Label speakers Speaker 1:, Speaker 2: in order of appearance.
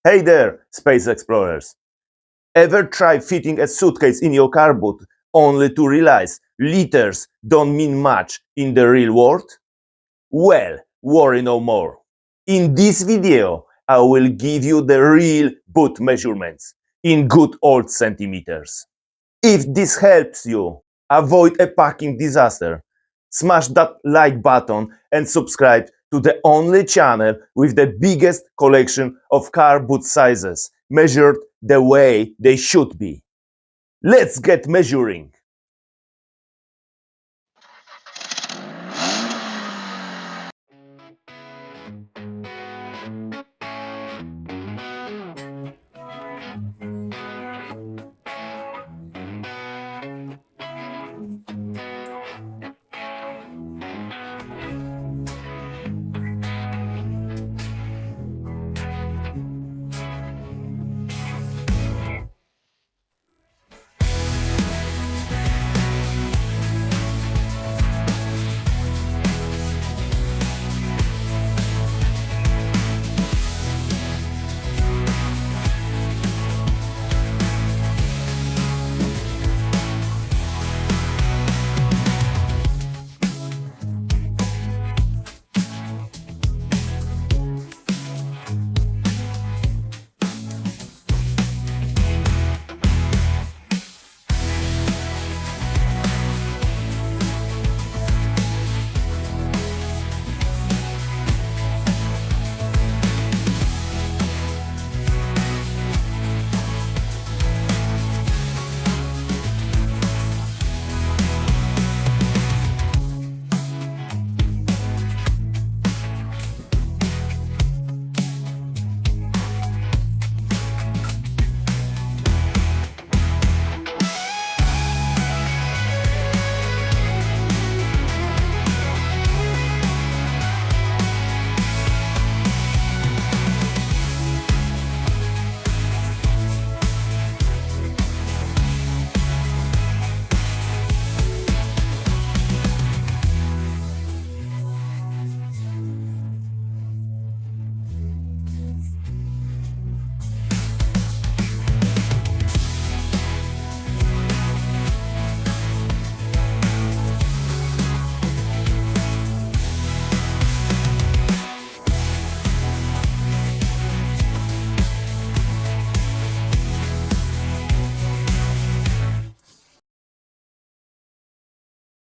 Speaker 1: Hey there, space explorers! Ever try fitting a suitcase in your car boot only to realize liters don't mean much in the real world? Well, worry no more. In this video, I will give you the real boot measurements in good old centimeters. If this helps you avoid a packing disaster, smash that like button and subscribe to the only channel with the biggest collection of car boot sizes measured the way they should be. Let's get measuring.